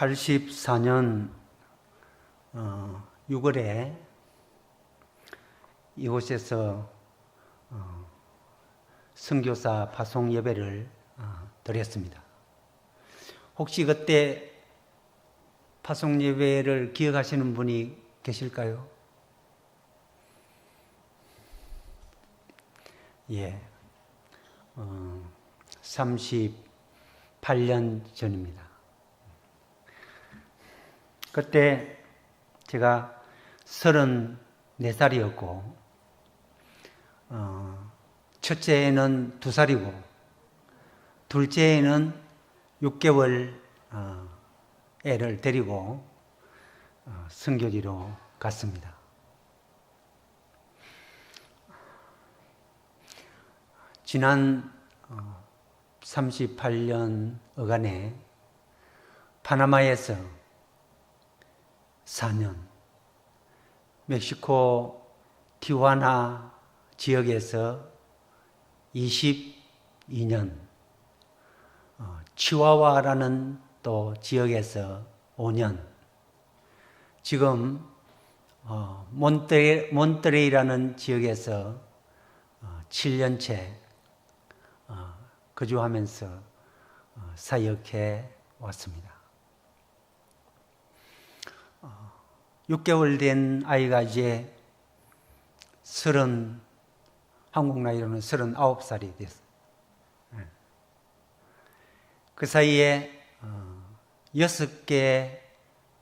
84년 6월에 이곳에서 선교사 파송 예배를 드렸습니다. 혹시 그때 파송 예배를 기억하시는 분이 계실까요? 예, 38년 전입니다. 그때 제가 34살이었고 첫째는 2살이고 둘째는 6개월 애를 데리고 선교지로 갔습니다. 지난 38년 어간에 파나마에서 4년, 멕시코 티후아나 지역에서 22년, 치와와라는 또 지역에서 5년, 지금 몬테레이라는 지역에서 7년째 거주하면서 사역해 왔습니다. 6개월 된 아이가 이제 한국 나이로는 39살이 됐어요. 그 사이에 6개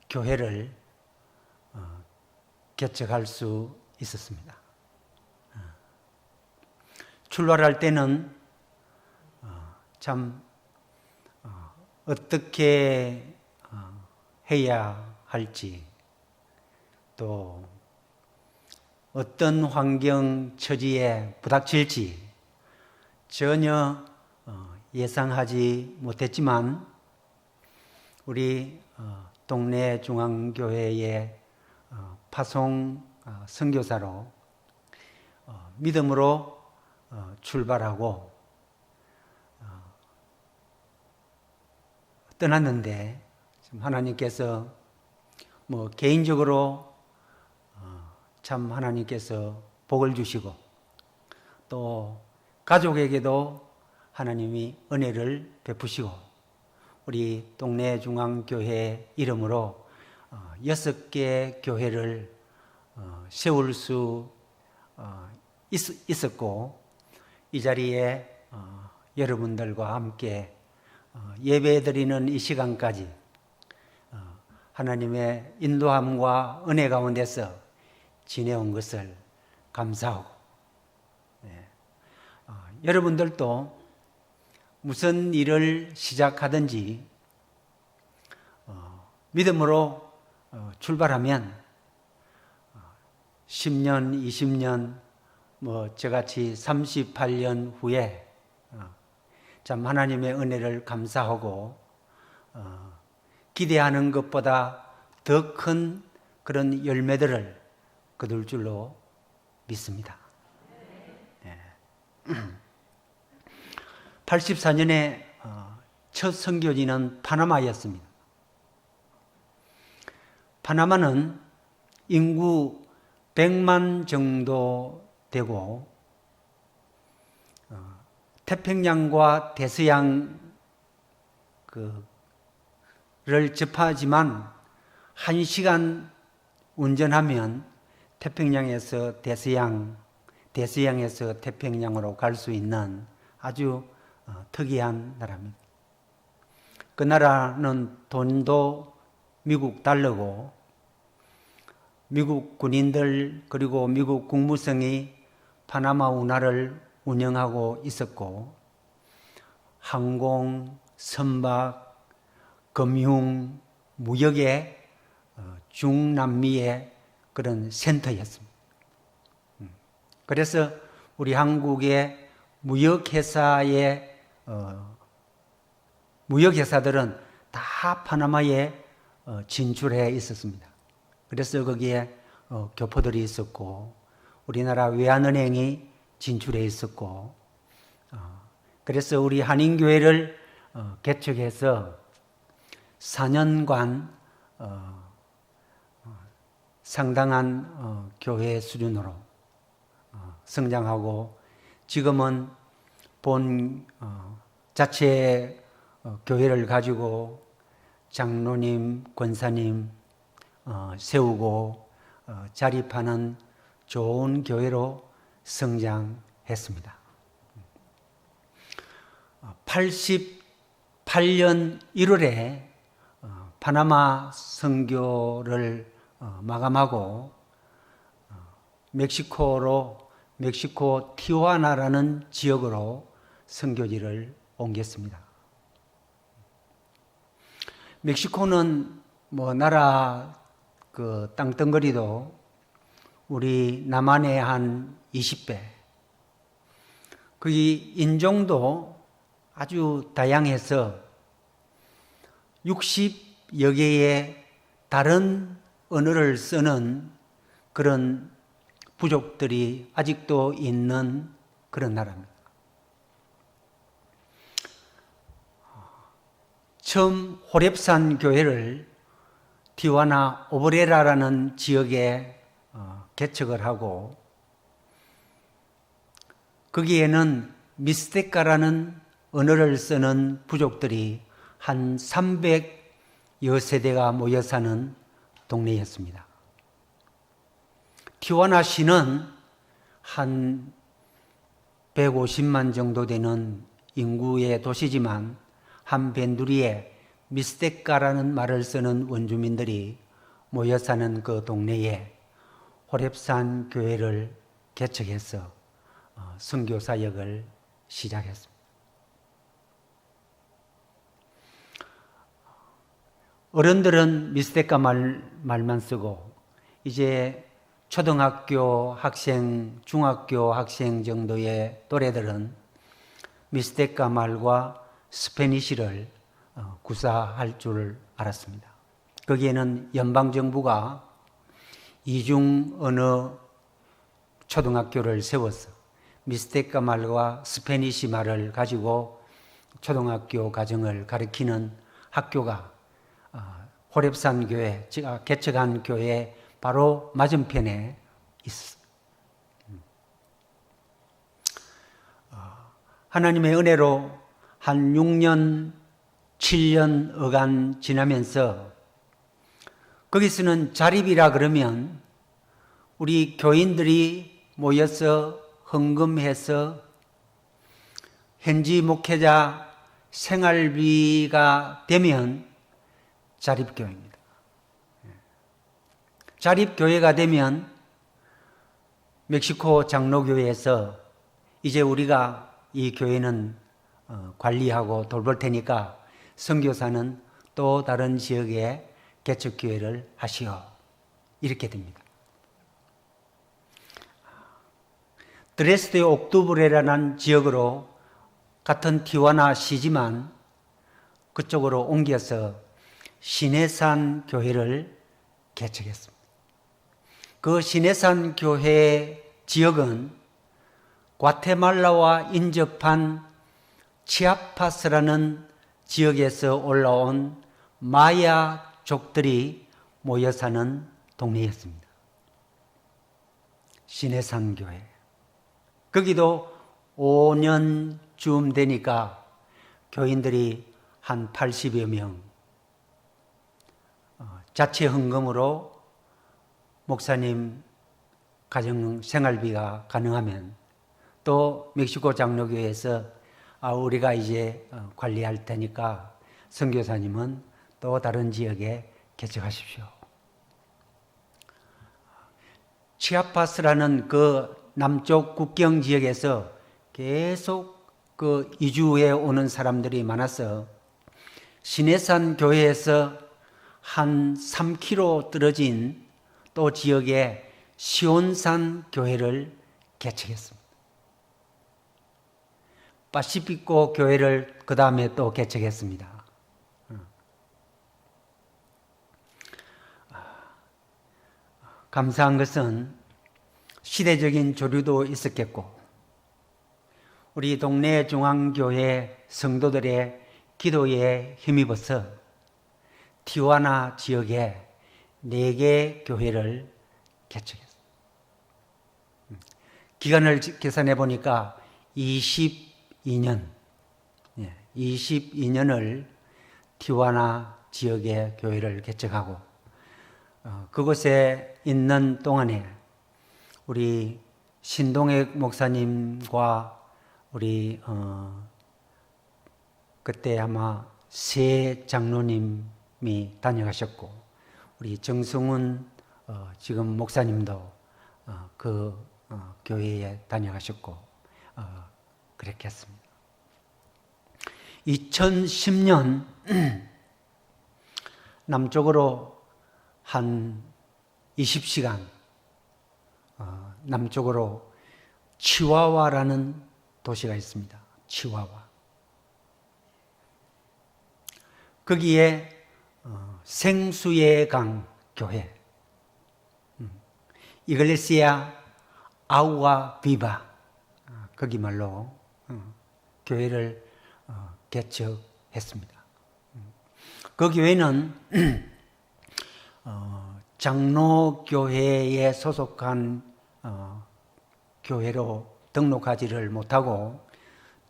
교회를 개척할 수 있었습니다. 출발할 때는 참 어떻게 해야 할지, 또 어떤 환경 처지에 부닥칠지 전혀 예상하지 못했지만 우리 동네 중앙교회의 파송 선교사로 믿음으로 출발하고 떠났는데 하나님께서 개인적으로 참 하나님께서 복을 주시고 또 가족에게도 하나님이 은혜를 베푸시고 우리 동네 중앙교회 이름으로 6개 교회를 세울 수 있었고 이 자리에 여러분들과 함께 예배드리는 이 시간까지 하나님의 인도함과 은혜 가운데서 지내온 것을 감사하고 여러분들도 무슨 일을 시작하든지 믿음으로 출발하면 10년, 20년, 저같이 38년 후에 참 하나님의 은혜를 감사하고 기대하는 것보다 더 큰 그런 열매들을 거둘 줄로 믿습니다. 84년에 첫 선교지는 파나마였습니다. 파나마는 인구 100만 정도 되고 태평양과 대서양을 접하지만 1시간 운전하면 태평양에서 대서양에서 태평양으로 갈 수 있는 아주 특이한 나라입니다. 그 나라는 돈도 미국 달러고 미국 군인들 그리고 미국 국무성이 파나마 운하를 운영하고 있었고 항공, 선박, 금융, 무역의 중남미의 그런 센터였습니다. 그래서 우리 한국의 무역회사들은 다 파나마에 진출해 있었습니다. 그래서 거기에 교포들이 있었고 우리나라 외환은행이 진출해 있었고 그래서 우리 한인교회를 개척해서 4년간 상당한 교회 수준으로 성장하고 지금은 본 자체 교회를 가지고 장로님, 권사님 세우고 자립하는 좋은 교회로 성장했습니다. 88년 1월에 파나마 선교를 마감하고 멕시코 티후아나라는 지역으로 선교지를 옮겼습니다. 멕시코는 나라 그 땅덩어리도 우리 남한의 한 20배, 그 인종도 아주 다양해서 60여 개의 다른 언어를 쓰는 그런 부족들이 아직도 있는 그런 나라입니다. 처음 호렙산 교회를 티후아나 오브레라라는 지역에 개척을 하고 거기에는 미스테카라는 언어를 쓰는 부족들이 한 300여 세대가 모여 사는 동네였습니다. 티후아나 시는 한 150만 정도 되는 인구의 도시지만 한 벤두리에 미스테카라는 말을 쓰는 원주민들이 모여 사는 그 동네에 호렙산 교회를 개척해서 선교 사역을 시작했습니다. 어른들은 미스테카 말만 쓰고 이제 초등학교 학생, 중학교 학생 정도의 또래들은 미스테카 말과 스페니시를 구사할 줄 알았습니다. 거기에는 연방정부가 이중 언어 초등학교를 세워서 미스테카 말과 스페니시 말을 가지고 초등학교 과정을 가르치는 학교가 호렙산 교회, 제가 개척한 교회 바로 맞은편에 있습니다. 하나님의 은혜로 한 6년, 7년 어간 지나면서 거기서는 자립이라 그러면 우리 교인들이 모여서 헌금해서 현지 목회자 생활비가 되면 자립교회입니다. 자립교회가 되면 멕시코 장로교회에서 이제 우리가 이 교회는 관리하고 돌볼 테니까 선교사는 또 다른 지역에 개척교회를 하시오. 이렇게 됩니다. 드레스데 옥투브레라는 지역으로 같은 티후아나 시지만 그쪽으로 옮겨서 시내산 교회를 개척했습니다. 그 시내산 교회 지역은 과테말라와 인접한 치아파스라는 지역에서 올라온 마야족들이 모여 사는 동네였습니다. 시내산 교회. 거기도 5년쯤 되니까 교인들이 한 80여 명 자체 헌금으로 목사님 가정 생활비가 가능하면 또 멕시코 장로교회에서 우리가 이제 관리할 테니까 선교사님은 또 다른 지역에 개척하십시오. 치아파스라는 그 남쪽 국경 지역에서 계속 그 이주해 오는 사람들이 많아서 시내산 교회에서 한 3km 떨어진 또 지역에 시온산 교회를 개척했습니다. 파시피코 교회를 그 다음에 또 개척했습니다. 감사한 것은 시대적인 조류도 있었겠고 우리 동네 중앙교회 성도들의 기도에 힘입어서 티와나 지역에 4개 교회를 개척했어요. 기간을 계산해 보니까 22년, 22년을 티와나 지역의 교회를 개척하고 그곳에 있는 동안에 우리 신동혁 목사님과 우리 그때 아마 세 장로님이 다녀가셨고 우리 정승훈 지금 목사님도 그 교회에 다녀가셨고 그렇게 했습니다. 2010년 남쪽으로 한 20시간 남쪽으로 치와와라는 도시가 있습니다. 치와와. 거기에 생수의 강 교회, 이글레시아 아우아 비바, 거기 말로 교회를 개척했습니다. 그 교회는 장로교회에 소속한 교회로 등록하지를 못하고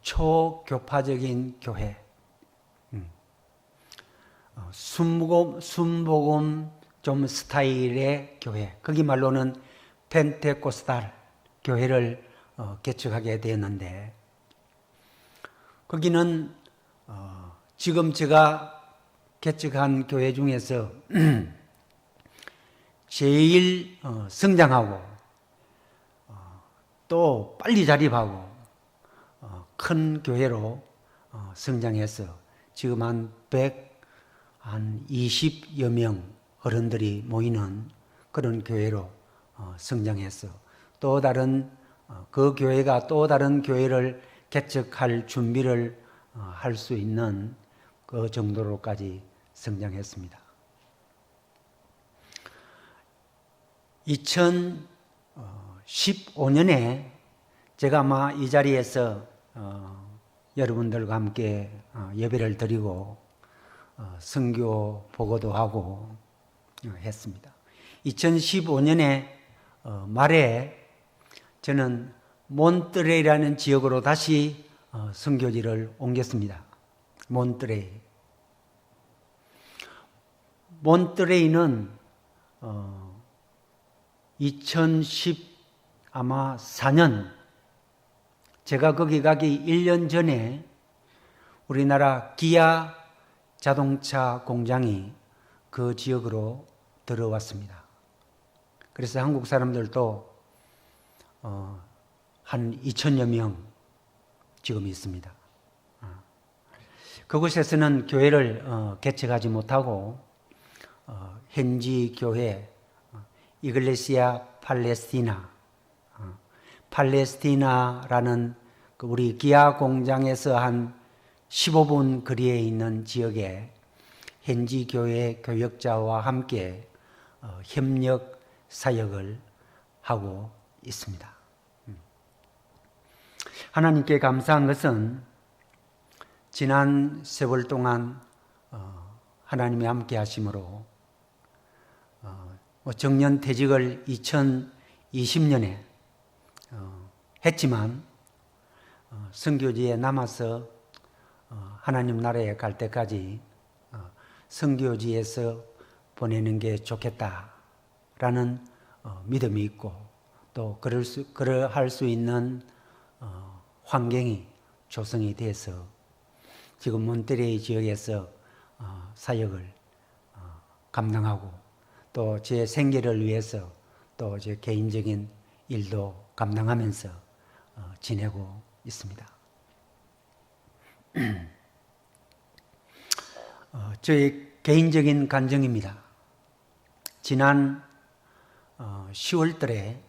초교파적인 교회, 순복음 좀 스타일의 교회, 거기 말로는 펜테코스탈 교회를 개척하게 되었는데 거기는 지금 제가 개척한 교회 중에서 제일 성장하고 또 빨리 자립하고 큰 교회로 성장해서 지금 한 20여 명 어른들이 모이는 그런 교회로 성장해서 또 다른 그 교회가 또 다른 교회를 개척할 준비를 할 수 있는 그 정도로까지 성장했습니다. 2015년에 제가 아마 이 자리에서 여러분들과 함께 예배를 드리고 선교 보고도 하고 했습니다. 2015년에 말에 저는 몬트레이라는 지역으로 다시 선교지를 옮겼습니다. 몬트레이는 2014년 제가 거기 가기 1년 전에 우리나라 기아 자동차 공장이 그 지역으로 들어왔습니다. 그래서 한국 사람들도 한 2천여 명 지금 있습니다. 그곳에서는 교회를 개척하지 못하고 현지 교회 이글레시아 팔레스티나라는 우리 기아 공장에서 한 15분 거리에 있는 지역에 현지 교회 교역자와 함께 협력 사역을 하고 있습니다. 하나님께 감사한 것은 지난 세월 동안 하나님이 함께 하심으로 정년 퇴직을 2020년에 했지만 선교지에 남아서 하나님 나라에 갈 때까지 선교지에서 보내는 게 좋겠다라는 믿음이 있고 또 그러할 수 있는 환경이 조성이 돼서 지금 몬테레이 지역에서 사역을 감당하고 또 제 생계를 위해서 또 제 개인적인 일도 감당하면서 지내고 있습니다. 저의 개인적인 간증입니다. 지난 10월달에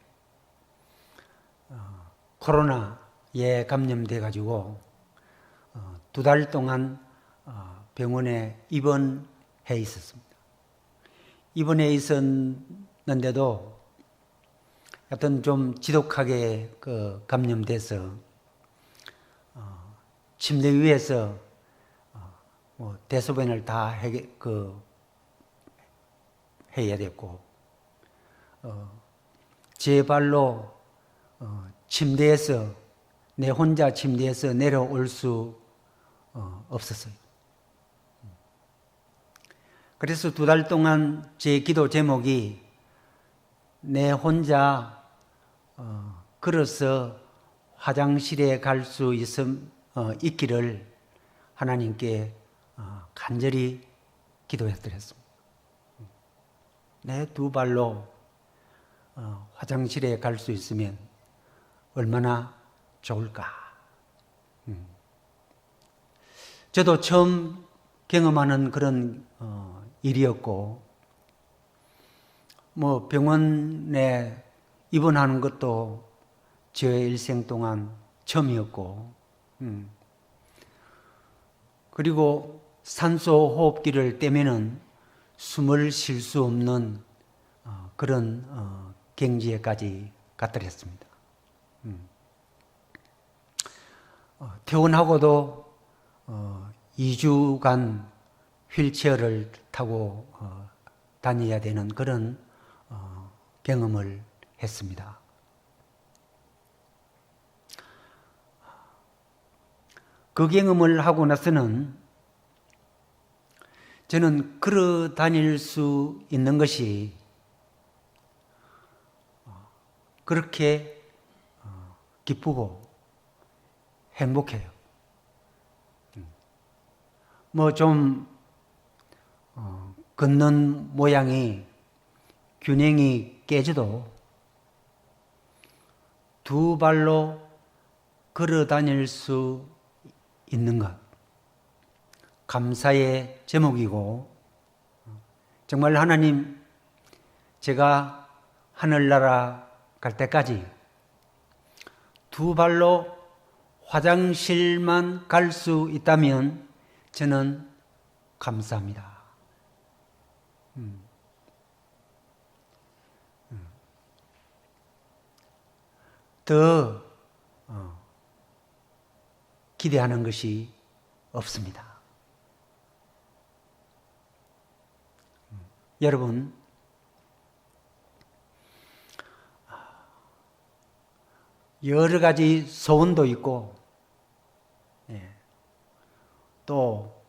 코로나에 감염돼 가지고 2달 동안 병원에 입원해 있었습니다. 입원해 있었는데도 하여튼 좀 지독하게 감염돼서 침대 위에서 대소변을 다 해야 됐고, 제 발로 침대에서, 내 혼자 침대에서 내려올 수 없었어요. 그래서 2달 동안 제 기도 제목이 내 혼자 걸어서 화장실에 갈 수 있기를 하나님께 간절히 기도했더랬습니다. 내 2발로 화장실에 갈 수 있으면 얼마나 좋을까. 저도 처음 경험하는 그런 일이었고, 뭐 병원에 입원하는 것도 저의 일생 동안 처음이었고, 그리고 산소 호흡기를 떼면은 숨을 쉴 수 없는 그런 경지에까지 갔더랬습니다. 퇴원하고도 2주간 휠체어를 타고 다녀야 되는 그런 경험을 했습니다. 그 경험을 하고 나서는 저는 걸어 다닐 수 있는 것이 그렇게 기쁘고 행복해요. 뭐 좀 걷는 모양이 균형이 깨져도 2발로 걸어 다닐 수 있는 것, 감사의 제목이고, 정말 하나님, 제가 하늘나라 갈 때까지 2발로 화장실만 갈 수 있다면 저는 감사합니다. 더 기대하는 것이 없습니다. 여러분, 여러 가지 소원도 있고, 또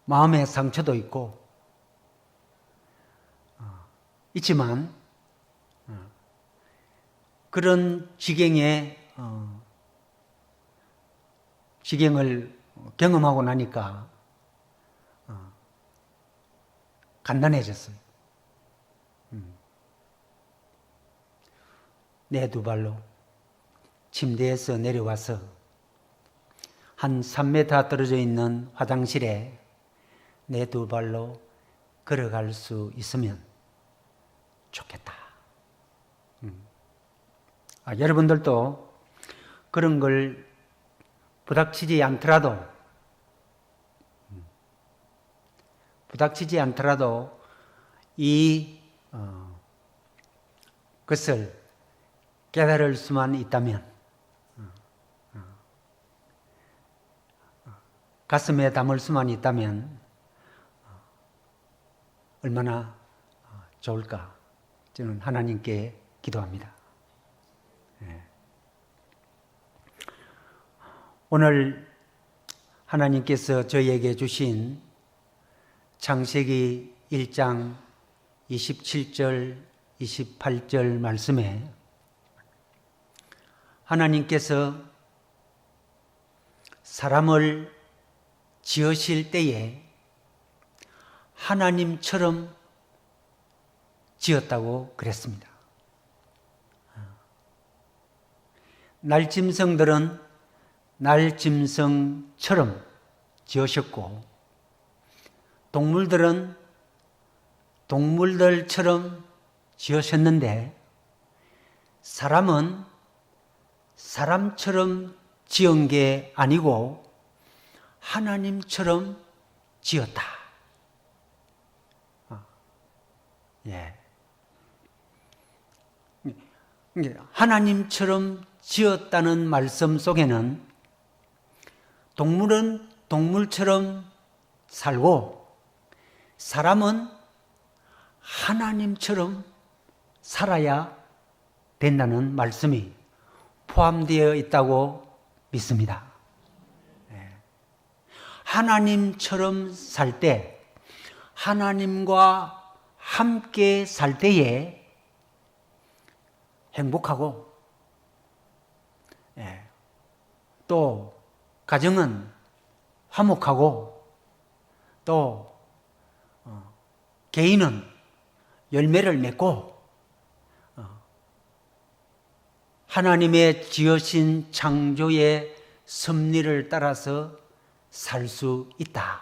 마음의 상처도 있고, 있지만 그런 지경을 경험하고 나니까 간단해졌어요. 내 2발로 침대에서 내려와서 한 3m 떨어져 있는 화장실에 내 2발로 걸어갈 수 있으면 좋겠다. 여러분들도 그런 걸 부닥치지 않더라도 이 것을 깨달을 수만 있다면, 가슴에 담을 수만 있다면 얼마나 좋을까. 저는 하나님께 기도합니다. 오늘 하나님께서 저희에게 주신 창세기 1장 27절, 28절 말씀에 하나님께서 사람을 지으실 때에 하나님처럼 지었다고 그랬습니다. 날짐승들은 날짐승처럼 지으셨고, 동물들은 동물들처럼 지으셨는데, 사람은 사람처럼 지은 게 아니고 하나님처럼 지었다. 하나님처럼 지었다는 말씀 속에는 동물은 동물처럼 살고 사람은 하나님처럼 살아야 된다는 말씀이 포함되어 있다고 믿습니다. 하나님처럼 살 때, 하나님과 함께 살 때에 행복하고, 또 가정은 화목하고, 또 개인은 열매를 맺고, 하나님의 지으신 창조의 섭리를 따라서 살 수 있다.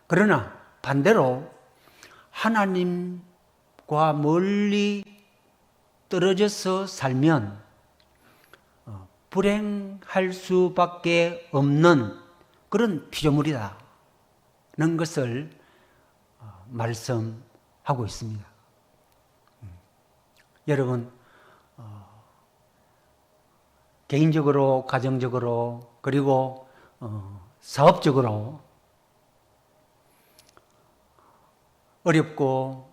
그러나 반대로 하나님과 멀리 떨어져서 살면 불행할 수밖에 없는 그런 피조물이다는 것을 말씀하고 있습니다. 여러분, 개인적으로, 가정적으로, 그리고 사업적으로 어렵고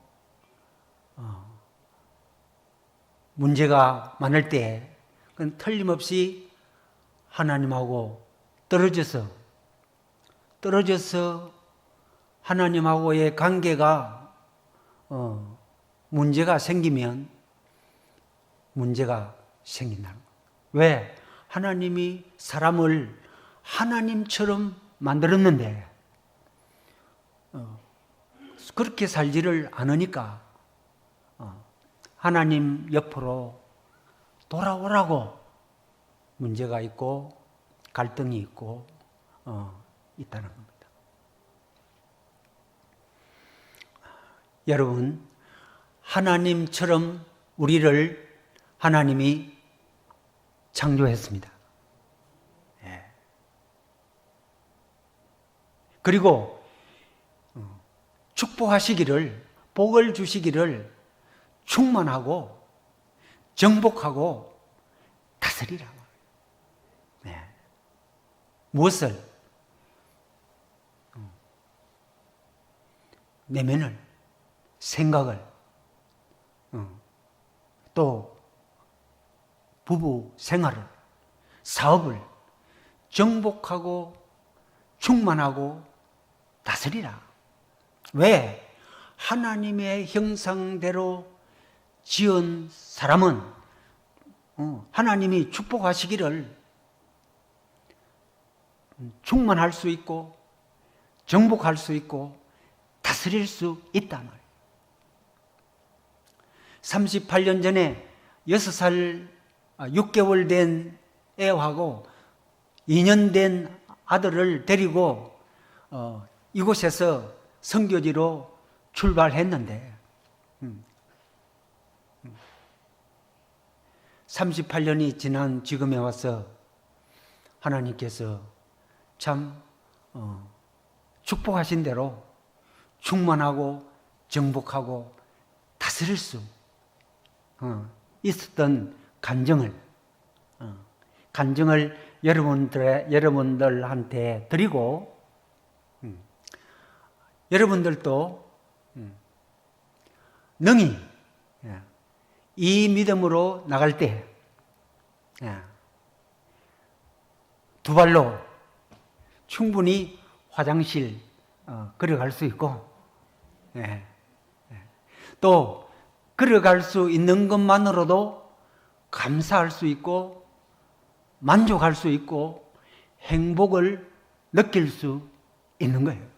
문제가 많을 때 그건 틀림없이 하나님하고 떨어져서 하나님하고의 관계가 문제가 생기면 문제가 생긴다는 거예요. 왜? 하나님이 사람을 하나님처럼 만들었는데 그렇게 살지를 않으니까 하나님 옆으로 돌아오라고 문제가 있고 갈등이 있고 있다는 겁니다. 여러분, 하나님처럼 우리를 하나님이 창조했습니다. 그리고 축복하시기를, 복을 주시기를 충만하고 정복하고 다스리라. 무엇을? 내면을, 생각을, 또 부부 생활을, 사업을 정복하고 충만하고 다스리라. 왜? 하나님의 형상대로 지은 사람은 하나님이 축복하시기를 충만할 수 있고 정복할 수 있고 다스릴 수 있다 말이에요. 38년 전에 6살 6개월 된 애하고 2년 된 아들을 데리고 이곳에서 선교지로 출발했는데 38년이 지난 지금에 와서 하나님께서 참 축복하신 대로 충만하고 정복하고 다스릴 수 있었던 간증을 여러분들한테 드리고 여러분들도 능히 이 믿음으로 나갈 때 두 발로 충분히 화장실 걸어갈 수 있고 또 걸어갈 수 있는 것만으로도 감사할 수 있고 만족할 수 있고 행복을 느낄 수 있는 거예요.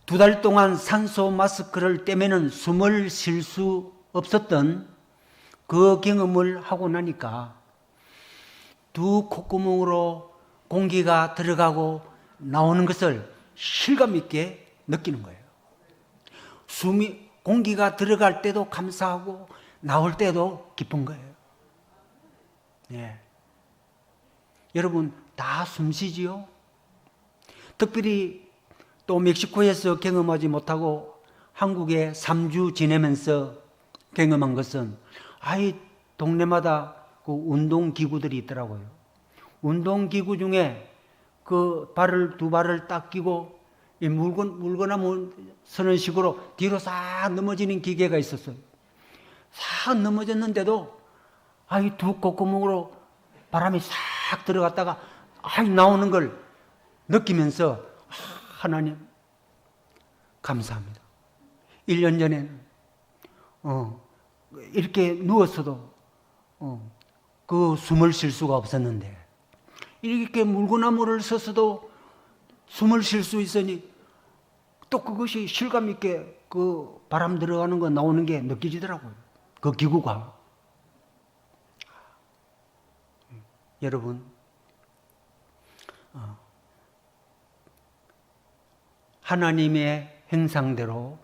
2달 동안 산소 마스크를 떼면은 숨을 쉴 수 없었던 그 경험을 하고 나니까 두 콧구멍으로 공기가 들어가고 나오는 것을 실감 있게 느끼는 거예요. 공기가 들어갈 때도 감사하고 나올 때도 기쁜 거예요. 여러분 다 숨쉬지요? 특별히 또 멕시코에서 경험하지 못하고 한국에 3주 지내면서 경험한 것은 동네마다 그 운동기구들이 있더라고요. 운동기구 중에 그 두 발을 딱 끼고 물거나 서는 식으로 뒤로 싹 넘어지는 기계가 있었어요. 싹 넘어졌는데도 이 두 콧구멍으로 바람이 싹 들어갔다가 나오는 걸 느끼면서 하나님 감사합니다. 1년 전에는 이렇게 누웠어도 그 숨을 쉴 수가 없었는데 이렇게 물구나무를 서서도 숨을 쉴 수 있으니 또 그것이 실감 있게 그 바람 들어가는 거 나오는 게 느껴지더라고요. 그 기구가. 여러분, 하나님의 형상대로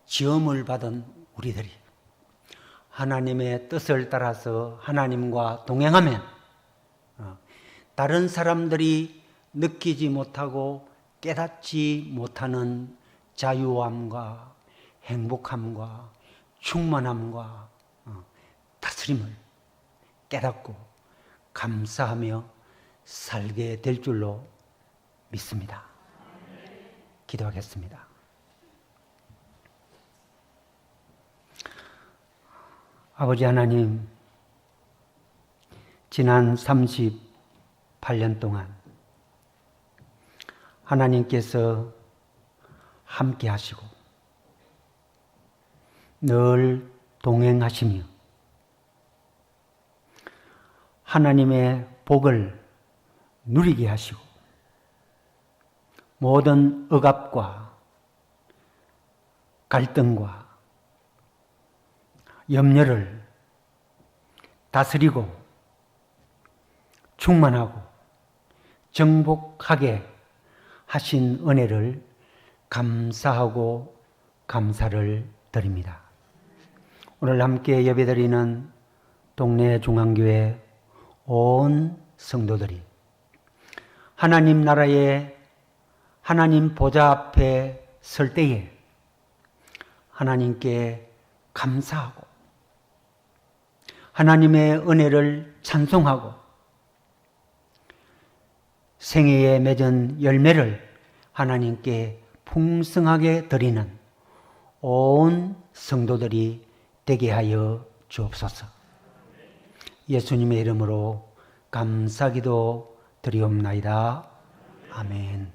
지음을 받은 우리들이 하나님의 뜻을 따라서 하나님과 동행하면 다른 사람들이 느끼지 못하고 깨닫지 못하는 자유함과 행복함과 충만함과 다스림을 깨닫고 감사하며 살게 될 줄로 믿습니다. 기도하겠습니다. 아버지 하나님, 지난 38년 동안 하나님께서 함께 하시고 늘 동행하시며 하나님의 복을 누리게 하시고 모든 억압과 갈등과 염려를 다스리고 충만하고 정복하게 하신 은혜를 감사하고 감사를 드립니다. 오늘 함께 예배드리는 동네 중앙교회 온 성도들이 하나님 나라에 하나님 보좌 앞에 설 때에 하나님께 감사하고 하나님의 은혜를 찬송하고 생애에 맺은 열매를 하나님께 풍성하게 드리는 온 성도들이 되게 하여 주옵소서. 예수님의 이름으로 감사기도 드리옵나이다. 아멘.